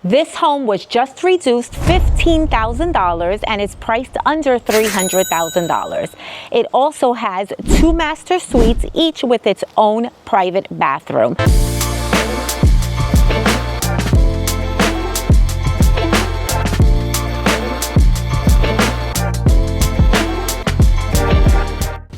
This home was just reduced $15,000 and is priced under $300,000. It also has 2 master suites, each with its own private bathroom.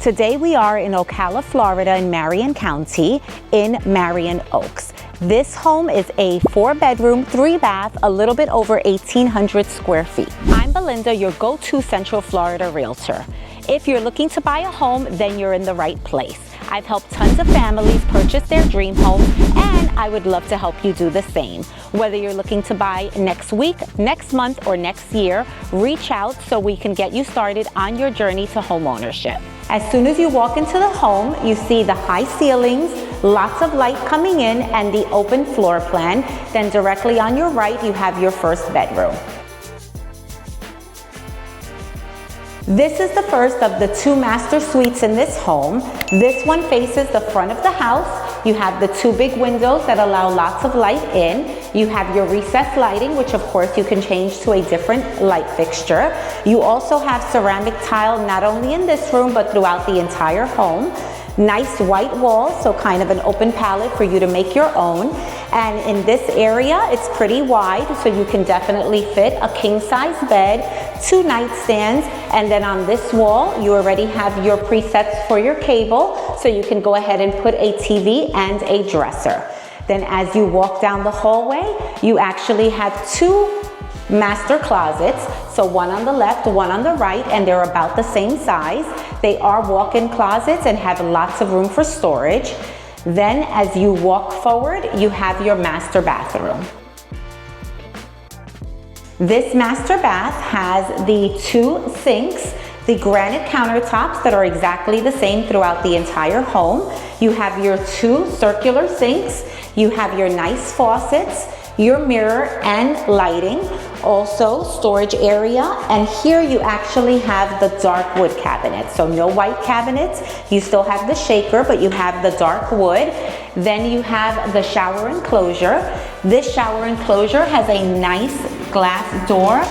Today we are in Ocala, Florida in Marion County in Marion Oaks. This home is a 4-bedroom, 3-bath, a little bit over 1,800 square feet. I'm Belinda, your go-to Central Florida realtor. If you're looking to buy a home, then you're in the right place. I've helped tons of families purchase their dream home, and I would love to help you do the same. Whether you're looking to buy next week, next month, or next year, reach out so we can get you started on your journey to home ownership. As soon as you walk into the home, you see the high ceilings, lots of light coming in, and the open floor plan. Then directly on your right, you have your first bedroom. This is the first of the 2 master suites in this home. This one faces the front of the house. You have the 2 big windows that allow lots of light in. You have your recessed lighting, which of course you can change to a different light fixture. You also have ceramic tile not only in this room but throughout the entire home. Nice white walls, so kind of an open palette for you to make your own. And in this area, it's pretty wide, so you can definitely fit a king-size bed, 2 nightstands, and then on this wall, you already have your presets for your cable, so you can go ahead and put a TV and a dresser. Then as you walk down the hallway, you actually have 2 master closets, so one on the left, one on the right, and they're about the same size. They are walk-in closets and have lots of room for storage. Then as you walk forward, you have your master bathroom. This master bath has the 2 sinks, the granite countertops that are exactly the same throughout the entire home. You have your 2 circular sinks. You have your nice faucets, your mirror and lighting, also storage area, and here you actually have the dark wood cabinet. So no white cabinets, you still have the shaker, but you have the dark wood. Then you have the shower enclosure. This shower enclosure has a nice glass door,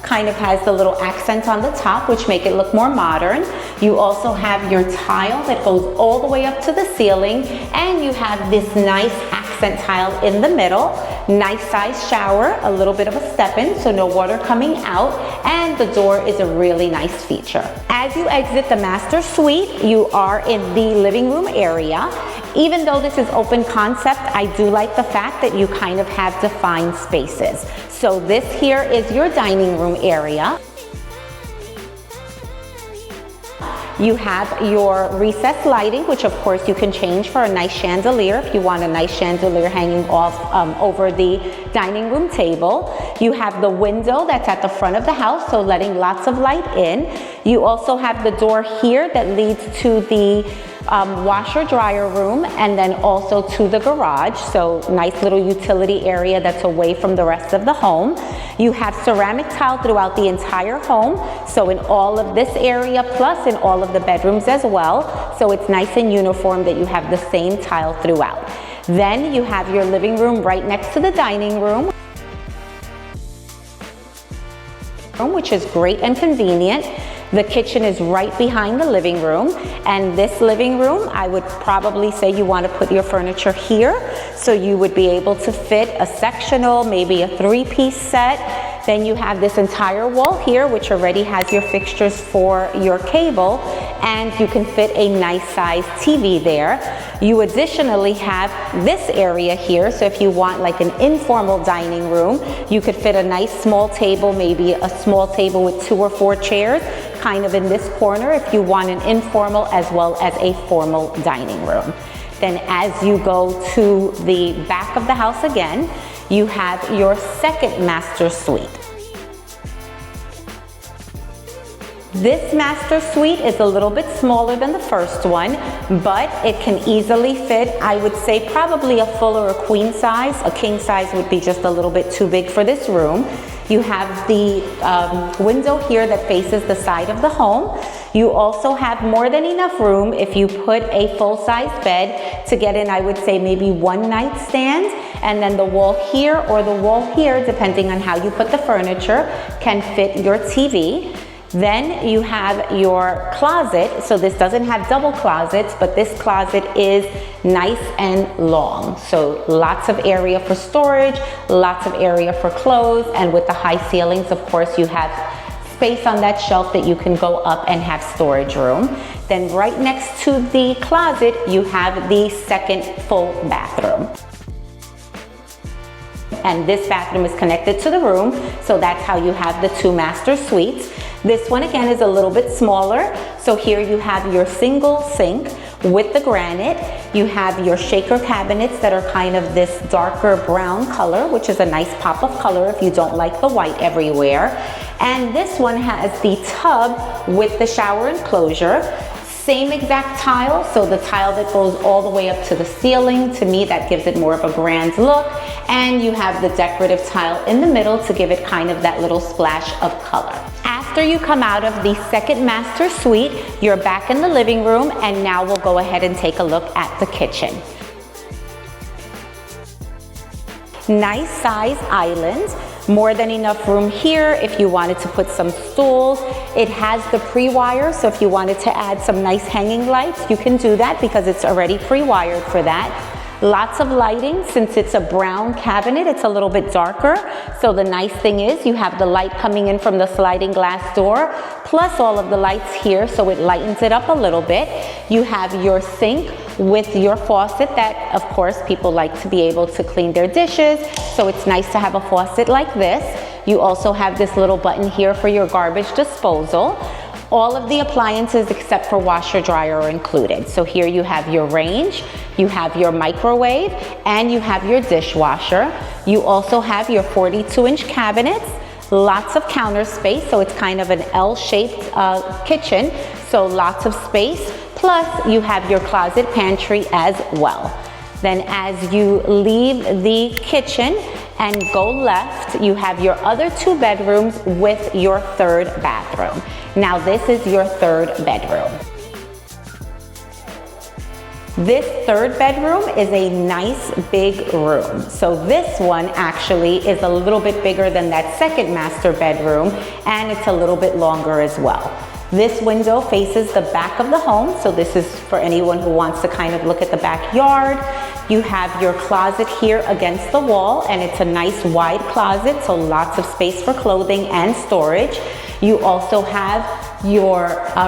kind of has the little accent on the top, which make it look more modern. You also have your tile that goes all the way up to the ceiling, and you have this nice accent tile in the middle. Nice size shower, a little bit of a step-in, so no water coming out, and the door is a really nice feature. As you exit the master suite, you are in the living room area. Even though this is open concept, I do like the fact that you kind of have defined spaces. So this here is your dining room area. You have your recessed lighting, which of course you can change for a nice chandelier if you want a nice chandelier hanging off over the dining room table. You have the window that's at the front of the house, so letting lots of light in. You also have the door here that leads to the washer dryer room, and then also to the garage, so nice little utility area that's away from the rest of the home. You have ceramic tile throughout the entire home, so in all of this area plus in all of the bedrooms as well, so it's nice and uniform that you have the same tile throughout. Then you have your living room right next to the dining room, which is great and convenient. The kitchen is right behind the living room, and this living room, I would probably say you want to put your furniture here, so you would be able to fit a sectional, maybe a 3-piece set. Then you have this entire wall here, which already has your fixtures for your cable, and you can fit a nice size TV there. You additionally have this area here, so if you want like an informal dining room, you could fit a nice small table, maybe a small table with 2 or 4 chairs, kind of in this corner if you want an informal as well as a formal dining room. Then as you go to the back of the house again, you have your second master suite. This master suite is a little bit smaller than the first one, but it can easily fit, I would say, probably a full or a queen size. A king size would be just a little bit too big for this room. You have the window here that faces the side of the home. You also have more than enough room if you put a full-size bed to get in, I would say, maybe 1 nightstand, and then the wall here or the wall here, depending on how you put the furniture, can fit your TV. Then you have your closet. So this doesn't have double closets, but this closet is nice and long. So lots of area for storage, lots of area for clothes, and with the high ceilings, of course, you have space on that shelf that you can go up and have storage room. Then right next to the closet, you have the second full bathroom. And this bathroom is connected to the room, so that's how you have the two master suites. This one again is a little bit smaller. So here you have your single sink with the granite. You have your shaker cabinets that are kind of this darker brown color, which is a nice pop of color if you don't like the white everywhere. And this one has the tub with the shower enclosure. Same exact tile, so the tile that goes all the way up to the ceiling. To me, that gives it more of a grand look. And you have the decorative tile in the middle to give it kind of that little splash of color. After you come out of the second master suite, you're back in the living room, and now we'll go ahead and take a look at the kitchen. Nice size island. More than enough room here if you wanted to put some stools. It has the pre-wire, so if you wanted to add some nice hanging lights, you can do that because it's already pre-wired for that. Lots of lighting. Since it's a brown cabinet, it's a little bit darker. So the nice thing is you have the light coming in from the sliding glass door, plus all of the lights here, so it lightens it up a little bit. You have your sink with your faucet that, of course, people like to be able to clean their dishes. So it's nice to have a faucet like this. You also have this little button here for your garbage disposal. All of the appliances except for washer dryer are included. So here you have your range, you have your microwave, and you have your dishwasher. You also have your 42-inch cabinets, lots of counter space, so it's kind of an L-shaped kitchen, so lots of space. Plus you have your closet pantry as well. Then as you leave the kitchen and go left, you have your other two bedrooms with your third bathroom. Now this is your third bedroom. This third bedroom is a nice big room. So this one actually is a little bit bigger than that second master bedroom, and it's a little bit longer as well. This window faces the back of the home, so this is for anyone who wants to kind of look at the backyard. You have your closet here against the wall, and it's a nice wide closet, so lots of space for clothing and storage. You also have your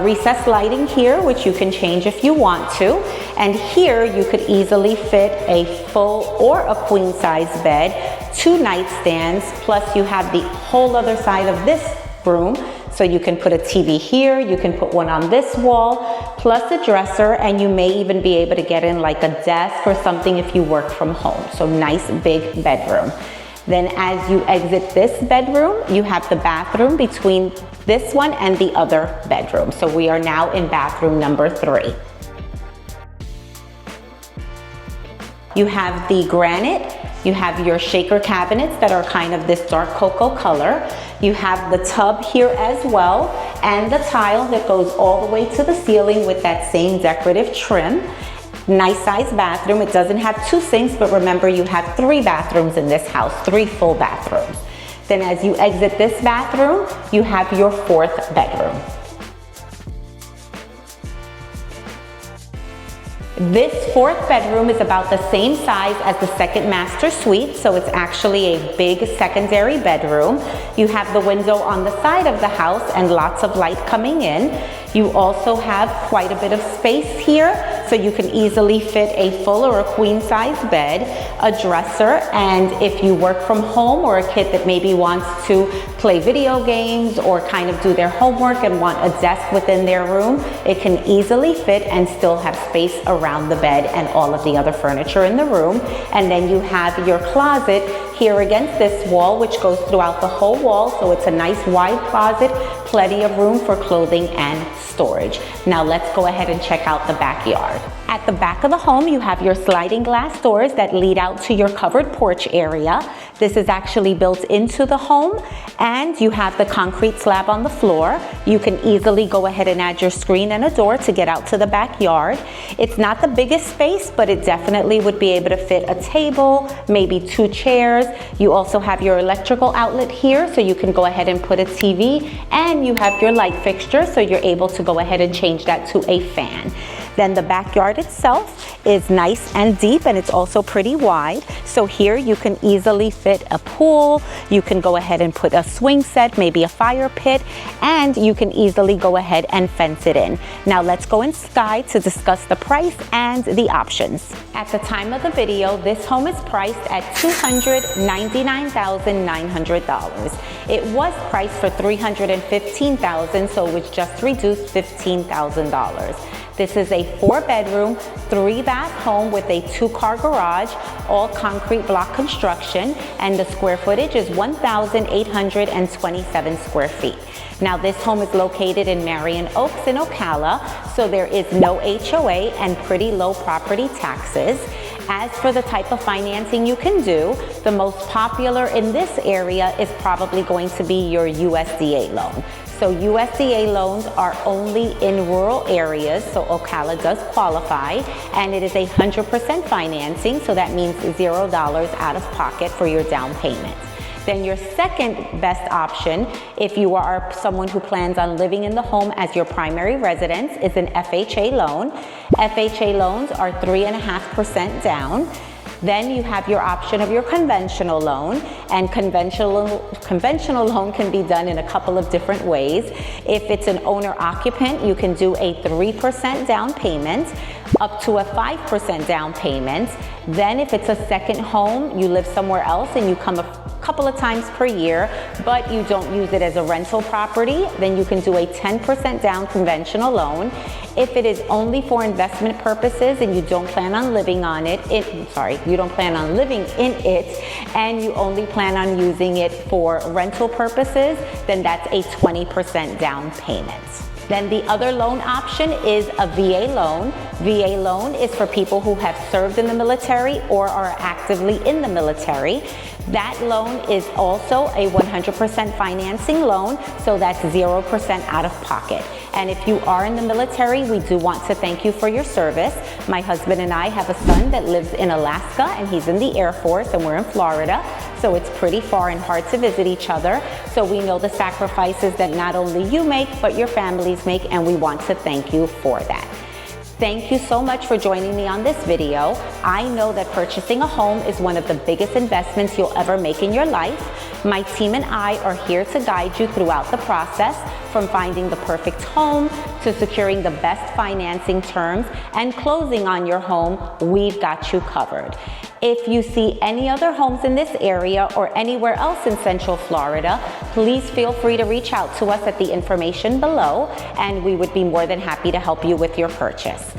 recessed lighting here, which you can change if you want to. And here you could easily fit a full or a queen size bed, two nightstands, plus you have the whole other side of this room. So you can put a TV here, you can put one on this wall, plus a dresser, and you may even be able to get in like a desk or something if you work from home. So nice big bedroom. Then as you exit this bedroom, you have the bathroom between this one and the other bedroom. So we are now in bathroom number 3. You have the granite. You have your shaker cabinets that are kind of this dark cocoa color. You have the tub here as well, and the tile that goes all the way to the ceiling with that same decorative trim. Nice size bathroom. It doesn't have 2 sinks, but remember you have 3 bathrooms in this house, 3 full bathrooms. Then as you exit this bathroom, you have your 4th bedroom. This 4th bedroom is about the same size as the second master suite, so it's actually a big secondary bedroom. You have the window on the side of the house and lots of light coming in. You also have quite a bit of space here, so you can easily fit a full or a queen size bed, a dresser, and if you work from home or a kid that maybe wants to play video games or kind of do their homework and want a desk within their room, it can easily fit and still have space around the bed and all of the other furniture in the room. And then you have your closet here against this wall, which goes throughout the whole wall, so it's a nice wide closet, plenty of room for clothing and storage. Now let's go ahead and check out the backyard. At the back of the home, you have your sliding glass doors that lead out to your covered porch area. This is actually built into the home, and you have the concrete slab on the floor. You can easily go ahead and add your screen and a door to get out to the backyard. It's not the biggest space, but it definitely would be able to fit a table, maybe 2 chairs. You also have your electrical outlet here, so you can go ahead and put a TV, and you have your light fixture, so you're able to go ahead and change that to a fan. Then the backyard itself is nice and deep, and it's also pretty wide. So here you can easily fit a pool. You can go ahead and put a swing set, maybe a fire pit, and you can easily go ahead and fence it in. Now let's go inside to discuss the price and the options. At the time of the video, this home is priced at $299,900. It was priced for $315,000, so it was just reduced $15,000. This is a 4-bedroom, 3-bath home with a 2-car garage, all concrete block construction, and the square footage is 1,827 square feet. Now this home is located in Marion Oaks in Ocala, so there is no HOA and pretty low property taxes. As for the type of financing you can do, the most popular in this area is probably going to be your USDA loan. So USDA loans are only in rural areas, so Ocala does qualify, and it is 100% financing, so that means $0 out of pocket for your down payment. Then your second best option, if you are someone who plans on living in the home as your primary residence, is an FHA loan. FHA loans are 3.5% down. Then you have your option of your conventional loan, and conventional loan can be done in a couple of different ways. If it's an owner-occupant, you can do a 3% down payment, up to a 5% down payment. Then if it's a second home, you live somewhere else and you come a couple of times per year, but you don't use it as a rental property, then you can do a 10% down conventional loan. If it is only for investment purposes and you don't plan on living on it, you don't plan on living in it, and you only plan on using it for rental purposes, then that's a 20% down payment. Then the other loan option is a VA loan. VA loan is for people who have served in the military or are actively in the military. That loan is also a 100% financing loan, so that's 0% out of pocket. And if you are in the military, we do want to thank you for your service. My husband and I have a son that lives in Alaska, and he's in the Air Force, and we're in Florida. So it's pretty far and hard to visit each other. So we know the sacrifices that not only you make, but your families make, and we want to thank you for that. Thank you so much for joining me on this video. I know that purchasing a home is one of the biggest investments you'll ever make in your life. My team and I are here to guide you throughout the process, from finding the perfect home to securing the best financing terms and closing on your home. We've got you covered. If you see any other homes in this area or anywhere else in Central Florida, please feel free to reach out to us at the information below, and we would be more than happy to help you with your purchase.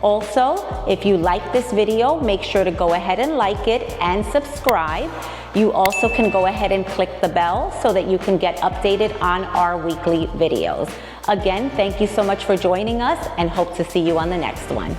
Also, if you like this video, make sure to go ahead and like it and subscribe. You also can go ahead and click the bell so that you can get updated on our weekly videos. Again, thank you so much for joining us, and hope to see you on the next one.